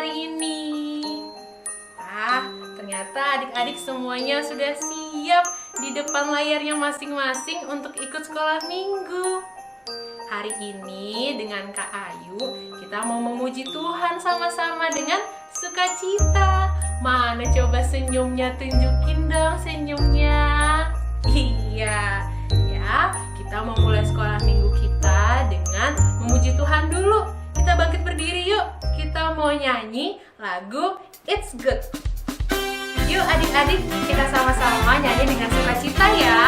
hari ini? Ternyata adik-adik semuanya sudah siap di depan layarnya masing-masing untuk ikut sekolah minggu. Hari ini dengan Kak Ayu, kita mau memuji Tuhan sama-sama dengan sukacita. Mana coba senyumnya, tunjukin dong senyumnya. Iya, ya, kita mau mulai sekolah minggu kita dengan memuji Tuhan dulu. Kita bangkit berdiri yuk. Kita mau nyanyi lagu It's Good. Yuk adik-adik, kita sama-sama nyanyi dengan sukacita ya.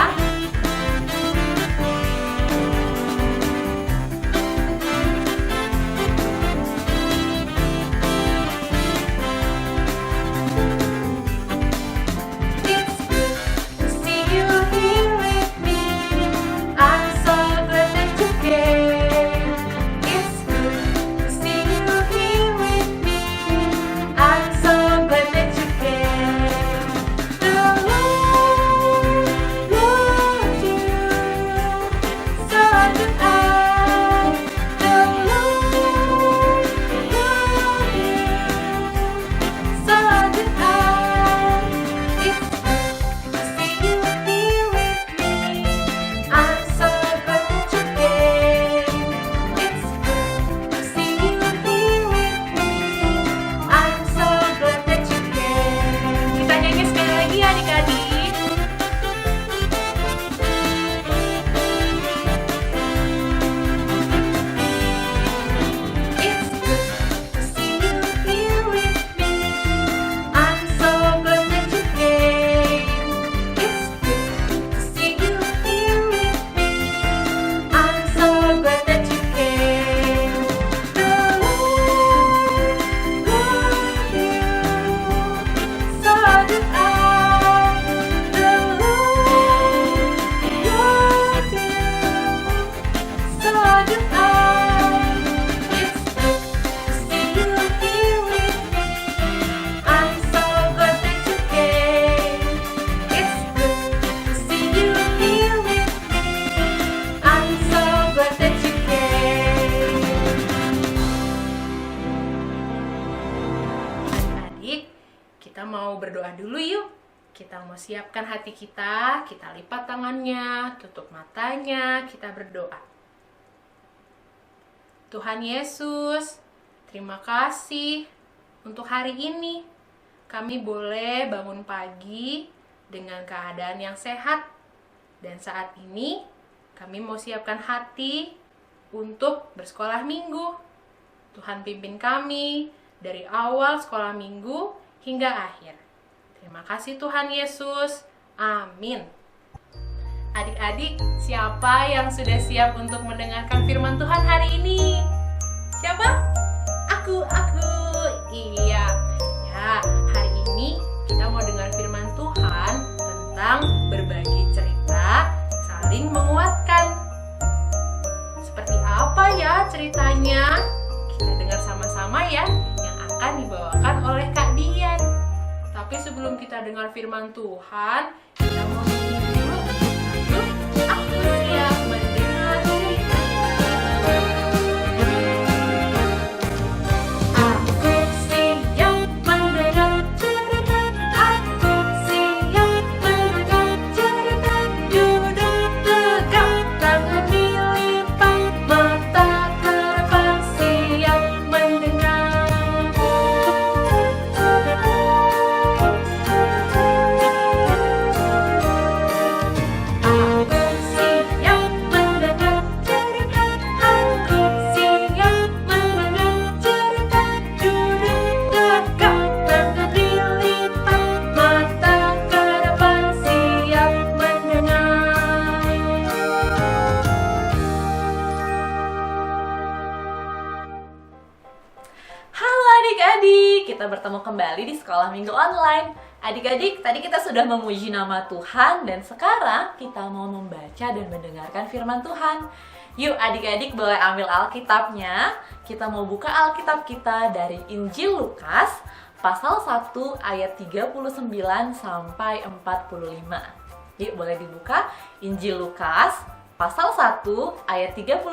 Kita mau berdoa dulu yuk. Kita mau siapkan hati kita lipat tangannya, tutup matanya, kita berdoa. Tuhan Yesus, terima kasih untuk hari ini. Kami boleh bangun pagi dengan keadaan yang sehat. Dan saat ini kami mau siapkan hati untuk bersekolah minggu. Tuhan pimpin kami dari awal sekolah minggu hingga akhir. Terima kasih Tuhan Yesus. Amin. Adik-adik, siapa yang sudah siap untuk mendengarkan firman Tuhan hari ini? Siapa? Aku. Iya. Ya, hari ini kita mau dengar firman Tuhan tentang berbagi cerita, saling menguatkan. Seperti apa ya ceritanya? Kita dengar sama-sama ya, yang akan dibawakan oleh Kak Dian. Tapi sebelum kita dengar firman Tuhan, kita mau nyanyi dulu lagu Aku Siap Mendengar Cerita. Aku siap mendengar cerita, aku siap mendengar cerita. Duduk tegak, tangan dilipat, mata ke depan, siap mendengar. Kita bertemu kembali di sekolah minggu online. Adik-adik, tadi kita sudah memuji nama Tuhan dan sekarang kita mau membaca dan mendengarkan firman Tuhan. Yuk adik-adik boleh ambil Alkitabnya. Kita mau buka Alkitab kita dari Injil Lukas pasal 1 ayat 39 sampai 45. Yuk boleh dibuka Injil Lukas pasal 1 ayat 39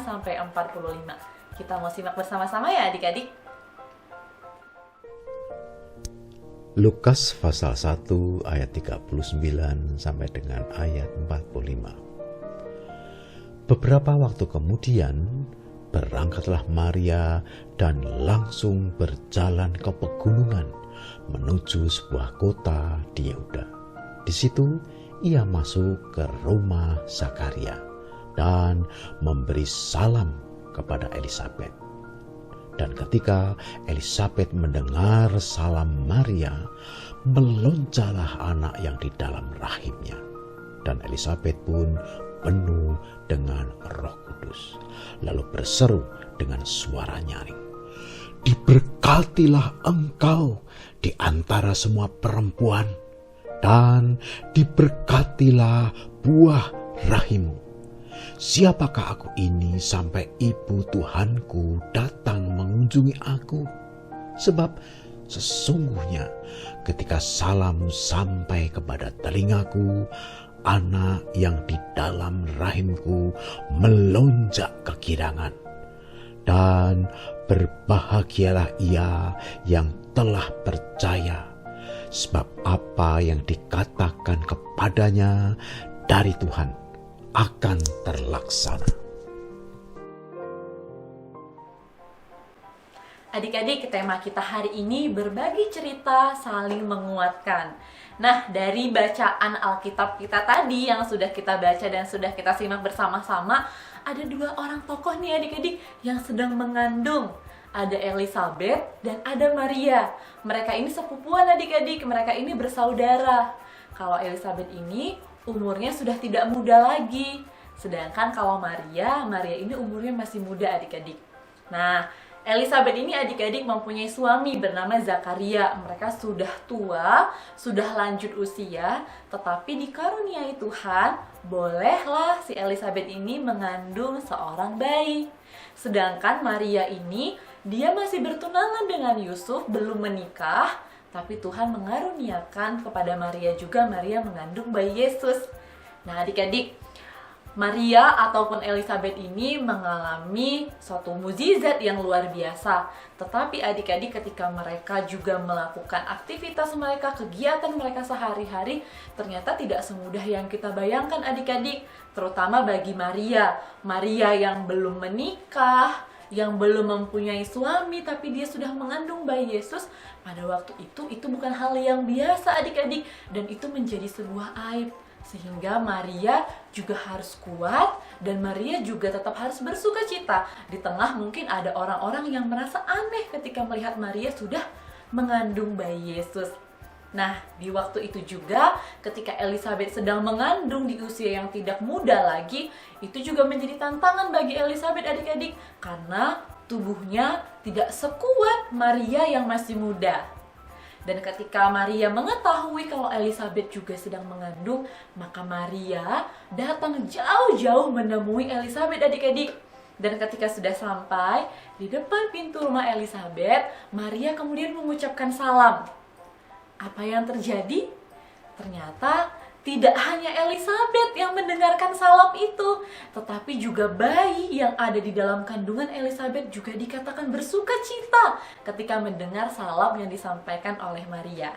sampai 45. Kita mau simak bersama-sama ya adik-adik. Lukas pasal 1 ayat 39 sampai dengan ayat 45. Beberapa waktu kemudian, berangkatlah Maria dan langsung berjalan ke pegunungan menuju sebuah kota di Yehuda. Di situ ia masuk ke rumah Zakaria dan memberi salam kepada Elisabet. Dan ketika Elisabet mendengar salam Maria, melonjaklah anak yang di dalam rahimnya. Dan Elisabet pun penuh dengan Roh Kudus, lalu berseru dengan suara nyaring, "Diberkatilah engkau di antara semua perempuan, dan diberkatilah buah rahimmu. Siapakah aku ini sampai ibu Tuhanku datang mengunjungi aku? Sebab sesungguhnya ketika salam sampai kepada telingaku, anak yang di dalam rahimku melonjak kegirangan. Dan berbahagialah ia yang telah percaya, sebab apa yang dikatakan kepadanya dari Tuhan akan terlaksana." Adik-adik, tema kita hari ini berbagi cerita saling menguatkan. Nah, dari bacaan Alkitab kita tadi yang sudah kita baca dan sudah kita simak bersama-sama, ada dua orang tokoh nih adik-adik yang sedang mengandung. Ada Elisabet dan ada Maria. Mereka ini sepupuan adik-adik, mereka ini bersaudara. Kalau Elisabet ini umurnya sudah tidak muda lagi. Sedangkan kalau Maria ini umurnya masih muda adik-adik. Nah, Elisabet ini adik-adik mempunyai suami bernama Zakaria. Mereka sudah tua, sudah lanjut usia, tetapi dikaruniai Tuhan, bolehlah si Elisabet ini mengandung seorang bayi. Sedangkan Maria ini, dia masih bertunangan dengan Yusuf, belum menikah, tapi Tuhan mengaruniakan kepada Maria juga, Maria mengandung bayi Yesus. Nah adik-adik, Maria ataupun Elisabet ini mengalami suatu mukjizat yang luar biasa. Tetapi adik-adik ketika mereka juga melakukan aktivitas mereka, kegiatan mereka sehari-hari, ternyata tidak semudah yang kita bayangkan adik-adik. Terutama bagi Maria. Maria yang belum menikah, yang belum mempunyai suami, tapi dia sudah mengandung bayi Yesus. Pada waktu itu bukan hal yang biasa adik-adik. Dan itu menjadi sebuah aib. Sehingga Maria juga harus kuat dan Maria juga tetap harus bersuka cita. Di tengah mungkin ada orang-orang yang merasa aneh ketika melihat Maria sudah mengandung bayi Yesus. Nah, di waktu itu juga ketika Elisabet sedang mengandung di usia yang tidak muda lagi, itu juga menjadi tantangan bagi Elisabet adik-adik karena tubuhnya tidak sekuat Maria yang masih muda. Dan ketika Maria mengetahui kalau Elisabet juga sedang mengandung, maka Maria datang jauh-jauh menemui Elisabet adik-adik. Dan ketika sudah sampai di depan pintu rumah Elisabet, Maria kemudian mengucapkan salam. Apa yang terjadi? Ternyata tidak hanya Elisabet yang mendengarkan salam itu, tetapi juga bayi yang ada di dalam kandungan Elisabet juga dikatakan bersuka cita ketika mendengar salam yang disampaikan oleh Maria.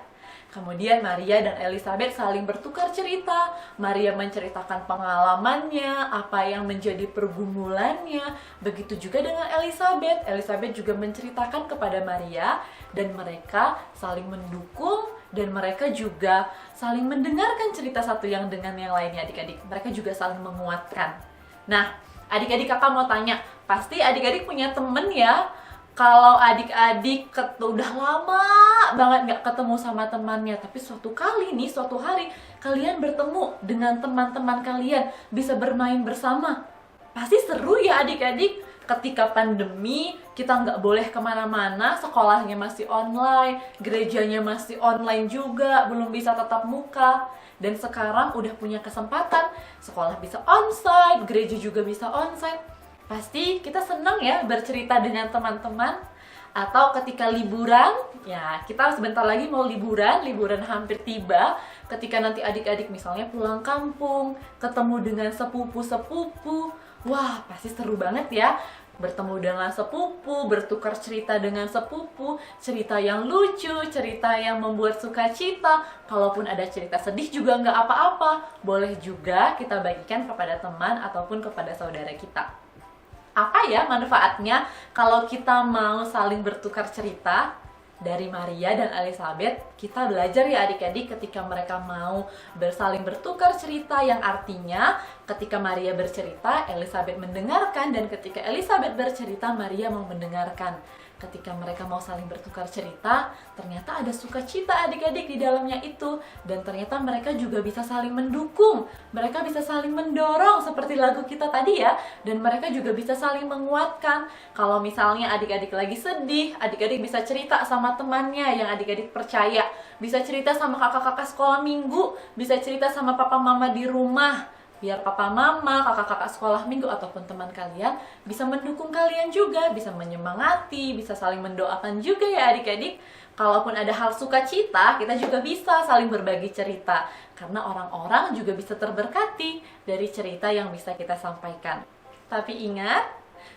Kemudian Maria dan Elisabet saling bertukar cerita. Maria menceritakan pengalamannya, apa yang menjadi pergumulannya. Begitu juga dengan Elisabet. Elisabet juga menceritakan kepada Maria dan mereka saling mendukung dan mereka juga saling mendengarkan cerita satu yang dengan yang lainnya adik-adik. Mereka juga saling menguatkan. Nah, adik-adik kakak mau tanya, pasti adik-adik punya temen ya? Kalau adik-adik udah lama banget gak ketemu sama temannya, tapi suatu hari kalian bertemu dengan teman-teman kalian, bisa bermain bersama. Pasti seru ya adik-adik. Ketika pandemi, kita nggak boleh kemana-mana, sekolahnya masih online, gerejanya masih online juga, belum bisa tatap muka. Dan sekarang udah punya kesempatan, sekolah bisa onsite, gereja juga bisa onsite. Pasti kita senang ya bercerita dengan teman-teman. Atau ketika liburan, ya kita sebentar lagi mau liburan hampir tiba. Ketika nanti adik-adik misalnya pulang kampung, ketemu dengan sepupu-sepupu, wah pasti seru banget ya. bertemu dengan sepupu, bertukar cerita dengan sepupu, cerita yang lucu, cerita yang membuat sukacita. Kalaupun ada cerita sedih juga nggak apa-apa, boleh juga kita bagikan kepada teman ataupun kepada saudara kita. Apa ya manfaatnya kalau kita mau saling bertukar cerita? Dari Maria dan Elizabeth, kita belajar ya adik-adik ketika mereka mau saling bertukar cerita, yang artinya ketika Maria bercerita, Elizabeth mendengarkan, dan ketika Elizabeth bercerita, Maria mau mendengarkan. Ketika mereka mau saling bertukar cerita, ternyata ada sukacita adik-adik di dalamnya itu. Dan ternyata mereka juga bisa saling mendukung. Mereka bisa saling mendorong seperti lagu kita tadi ya. Dan mereka juga bisa saling menguatkan. Kalau misalnya adik-adik lagi sedih, adik-adik bisa cerita sama temannya yang adik-adik percaya. Bisa cerita sama kakak-kakak sekolah minggu. Bisa cerita sama papa mama di rumah. Biar papa mama, kakak-kakak sekolah minggu ataupun teman kalian bisa mendukung kalian juga, bisa menyemangati, bisa saling mendoakan juga ya adik-adik. Kalaupun ada hal sukacita, kita juga bisa saling berbagi cerita. Karena orang-orang juga bisa terberkati dari cerita yang bisa kita sampaikan. Tapi ingat,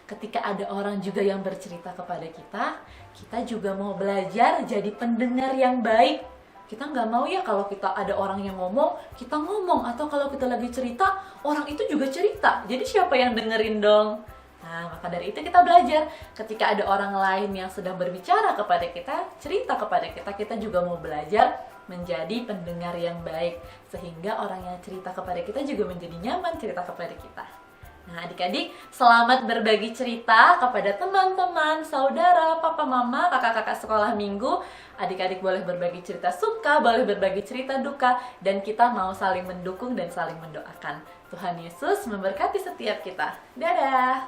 ketika ada orang juga yang bercerita kepada kita juga mau belajar jadi pendengar yang baik. Kita nggak mau ya kalau kita ada orang yang ngomong, kita ngomong. Atau kalau kita lagi cerita, orang itu juga cerita. Jadi siapa yang dengerin dong? Nah, maka dari itu kita belajar. Ketika ada orang lain yang sedang berbicara kepada kita, cerita kepada kita juga mau belajar menjadi pendengar yang baik. Sehingga orang yang cerita kepada kita juga menjadi nyaman cerita kepada kita. Nah adik-adik, selamat berbagi cerita kepada teman-teman, saudara, papa, mama, kakak-kakak sekolah minggu. Adik-adik boleh berbagi cerita suka, boleh berbagi cerita duka, dan kita mau saling mendukung dan saling mendoakan. Tuhan Yesus memberkati setiap kita. Dadah!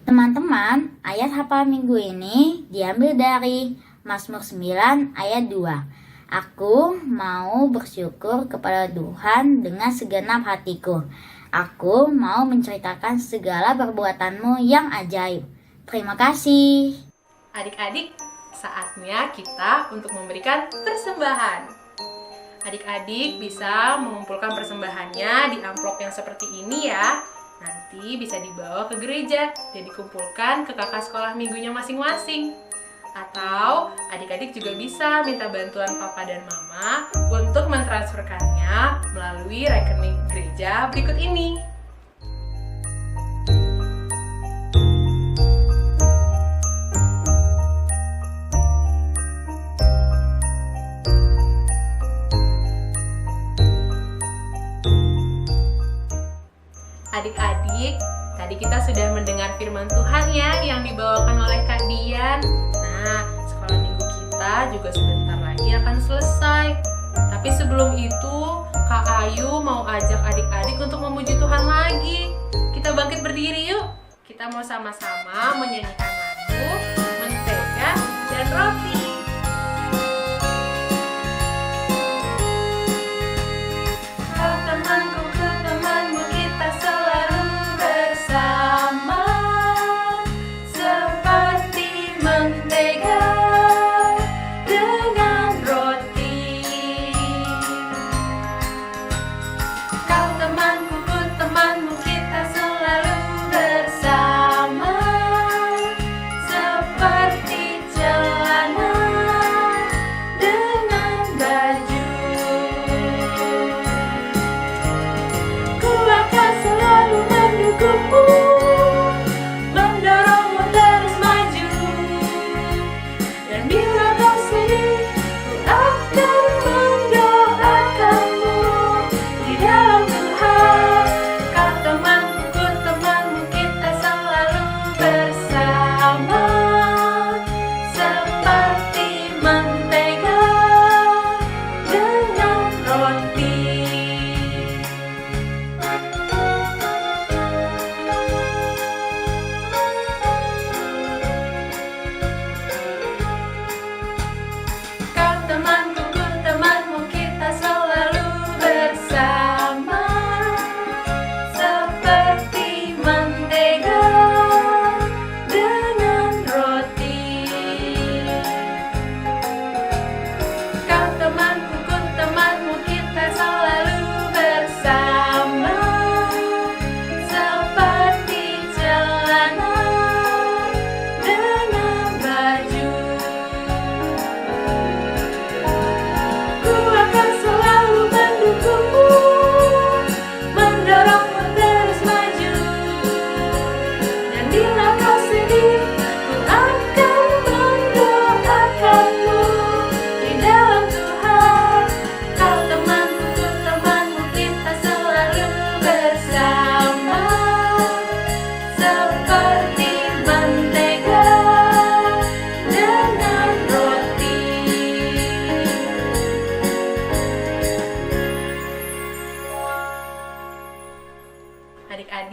Teman-teman, ayat hafalan minggu ini diambil dari Mazmur 9 ayat 2. Aku mau bersyukur kepada Tuhan dengan segenap hatiku. Aku mau menceritakan segala perbuatanmu yang ajaib. Terima kasih. Adik-adik, saatnya kita untuk memberikan persembahan. Adik-adik bisa mengumpulkan persembahannya di amplop yang seperti ini ya. Nanti bisa dibawa ke gereja dan dikumpulkan ke kakak sekolah minggunya masing-masing. Atau adik-adik juga bisa minta bantuan papa dan mama untuk mentransferkannya melalui rekening gereja berikut ini. Adik-adik, tadi kita sudah mendengar firman Tuhan ya yang dibawakan oleh Kak Dian. Nah, sekolah minggu kita juga sebentar lagi akan selesai. Tapi sebelum itu, Kak Ayu mau ajak adik-adik untuk memuji Tuhan lagi. Kita bangkit berdiri yuk. Kita mau sama-sama menyanyikan lagu Mentega dan Roti. Kau temanku, ku temanmu, kita selalu bersama. Seperti mentega dengan roti. Kau temanku, ku temanmu, kita selalu bersama. Seperti celana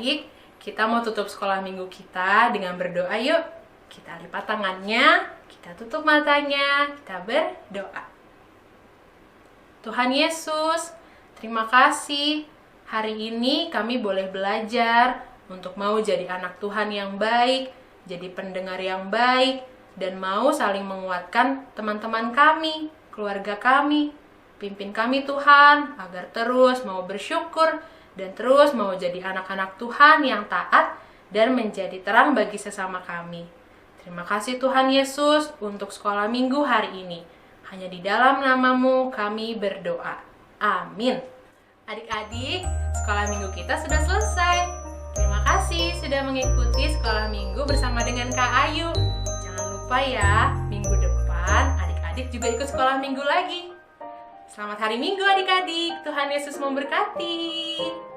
adik-adik, kita mau tutup sekolah minggu kita dengan berdoa yuk. Kita lipat tangannya, kita tutup matanya, kita berdoa. Tuhan Yesus, terima kasih. Hari ini kami boleh belajar untuk mau jadi anak Tuhan yang baik, jadi pendengar yang baik, dan mau saling menguatkan teman-teman kami, keluarga kami. Pimpin kami Tuhan, agar terus mau bersyukur dan terus mau jadi anak-anak Tuhan yang taat dan menjadi terang bagi sesama kami. Terima kasih Tuhan Yesus untuk sekolah minggu hari ini. Hanya di dalam nama-Mu kami berdoa. Amin. Adik-adik, sekolah minggu kita sudah selesai. Terima kasih sudah mengikuti sekolah minggu bersama dengan Kak Ayu. Jangan lupa ya, minggu depan adik-adik juga ikut sekolah minggu lagi. Selamat hari Minggu adik-adik, Tuhan Yesus memberkati.